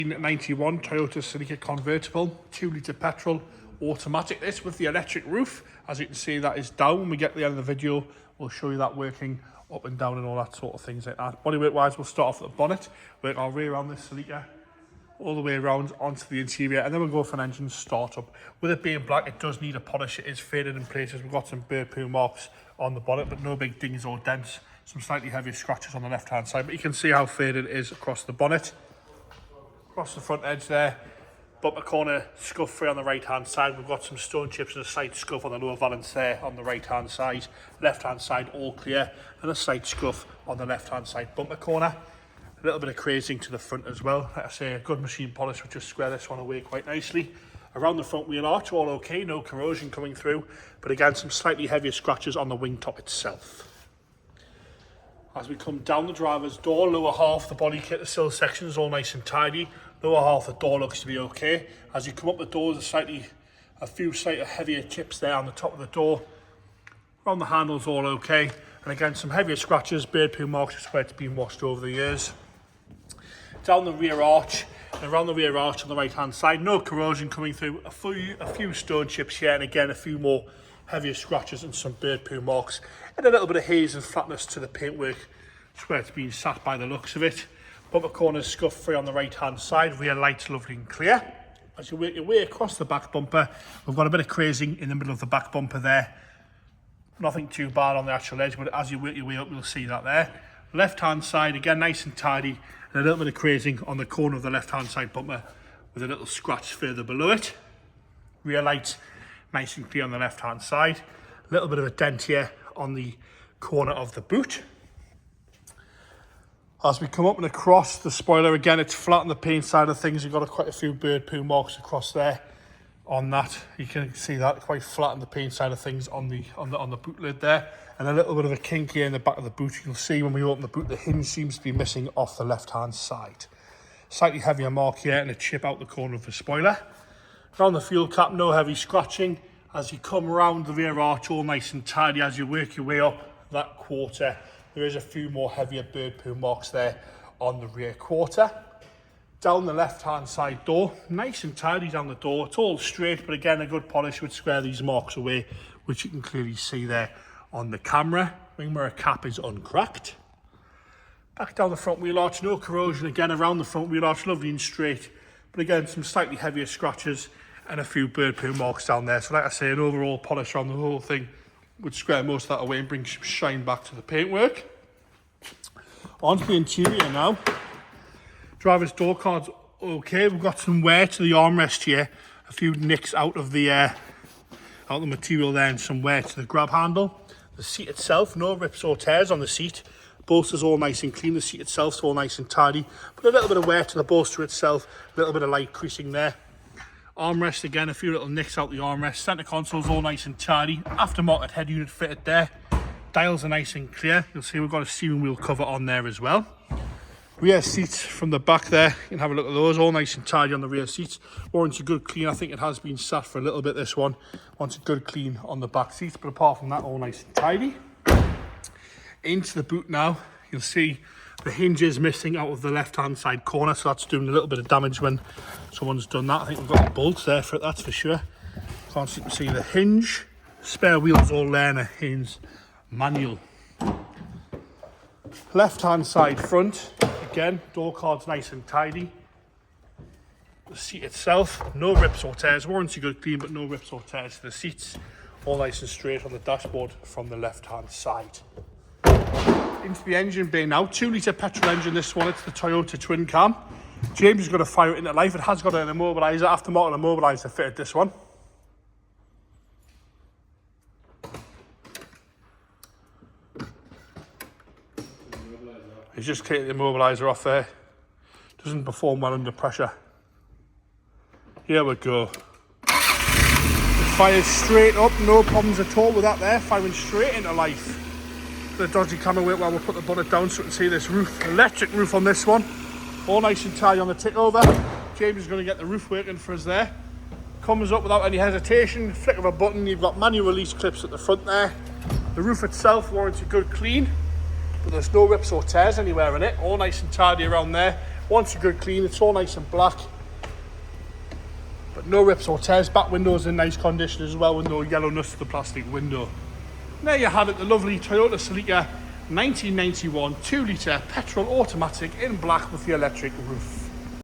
91 Toyota Celica Convertible, 2-litre petrol, automatic this with the electric roof. As you can see, that is down. When we get to the end of the video, we'll show you that working up and down and all that sort of things like that. Bodywork wise, we'll start off at the bonnet, work our way around this Celica, all the way around onto the interior, and then we'll go for an engine startup. With it being black, it does need a polish. It is faded in places. We've got some bird poo marks on the bonnet, but no big dings or dents. Some slightly heavier scratches on the left hand side, but you can see how faded it is across the bonnet. Across the front edge there, bumper corner scuff free on the right hand side. We've got some stone chips and a slight scuff on the lower valance there on the right hand side. Left hand side all clear, and a slight scuff on the left hand side bumper corner. A little bit of crazing to the front as well. Like I say, a good machine polish would just square this one away quite nicely. Around the front wheel arch, all okay, no corrosion coming through, but again, some slightly heavier scratches on the wing top itself. As we come down the driver's door, lower half, the body kit, the sill section is all nice and tidy. Lower half, the door looks to be okay. As you come up the door, there's a few slightly heavier chips there on the top of the door. Around the handles, all okay. And again, some heavier scratches, bird poo marks, just where it's been washed over the years. Down the rear arch, and around the rear arch on the right hand side, no corrosion coming through, a few stone chips here, and again a few more heavier scratches and some bird poo marks, and a little bit of haze and flatness to the paintwork, just where it's been sat by the looks of it. Bumper corners scuff free on the right hand side, rear lights lovely and clear. As you work your way across the back bumper, we've got a bit of crazing in the middle of the back bumper there. Nothing too bad on the actual edge, but as you work your way up, you'll see that there. Left hand side, again nice and tidy, and a little bit of crazing on the corner of the left hand side bumper with a little scratch further below it. Rear lights nice and clear on the left hand side. A little bit of a dent here on the corner of the boot. As we come up and across the spoiler, again it's flat on the paint side of things. You've got quite a few bird poo marks across there on that. You can see that quite flat on the paint side of things on the boot lid there, and a little bit of a kink here in the back of the boot. You'll see when we open the boot, the hinge seems to be missing off the left hand side. Slightly heavier mark here and a chip out the corner of the spoiler. Around the fuel cap, no heavy scratching. As you come around the rear arch, all nice and tidy. As you work your way up that quarter, there is a few more heavier bird poo marks there on the rear quarter. Down the left hand side door, nice and tidy down the door. It's all straight, but again, a good polish would square these marks away, which you can clearly see there on the camera. Wing mirror cap is uncracked. Back down the front wheel arch, no corrosion. Again, around the front wheel arch, lovely and straight, but again, some slightly heavier scratches and a few bird poo marks down there. So like I say, an overall polish around the whole thing would square most of that away and bring some shine back to the paintwork. Onto the interior now. Driver's door card's okay. We've got some wear to the armrest here, a few nicks out of the material there, and some wear to the grab handle. The seat itself, no rips or tears on the seat. Bolster's all nice and clean. The seat itself's all nice and tidy, but a little bit of wear to the bolster itself, a little bit of light creasing there. Armrest, again, a few little nicks out the armrest. Centre console's all nice and tidy. Aftermarket head unit fitted there. Dials are nice and clear. You'll see we've got a steering wheel cover on there as well. Rear seats from the back there, you can have a look at those, all nice and tidy on the rear seats. Warrants a good clean. I think it has been sat for a little bit, this one. Wants a good clean on the back seats, but apart from that, all nice and tidy. Into the boot now, you'll see the hinge is missing out of the left hand side corner, so that's doing a little bit of damage when someone's done that. I think we've got the bolts there for it, that's for sure. Can't see the hinge. Spare wheels all there and a hinge manual. Left hand side front, again, door card's nice and tidy. The seat itself, no rips or tears. Warranty good clean, but no rips or tears to the seats. All nice and straight on the dashboard from the left hand side. Into the engine bay now, 2-litre petrol engine this one, it's the Toyota twin cam. James is going to fire it into life. It has got an immobiliser, aftermarket immobiliser fitted this one. He's just taking the immobiliser off there. Doesn't perform well under pressure. Here we go. It fires straight up, no problems at all with that there, firing straight into life. The dodgy camera work while we'll put the bonnet down so we can see this roof. Electric roof on this one. All nice and tidy on the tick over. James is going to get the roof working for us there. Comes up without any hesitation. Flick of a button. You've got manual release clips at the front there. The roof itself warrants a good clean, but there's no rips or tears anywhere in it. All nice and tidy around there. Once a good clean, it's all nice and black, but no rips or tears. Back window's in nice condition as well, with no yellowness to the plastic window. And there you have it, the lovely Toyota Celica 1991 2 litre petrol automatic in black with the electric roof.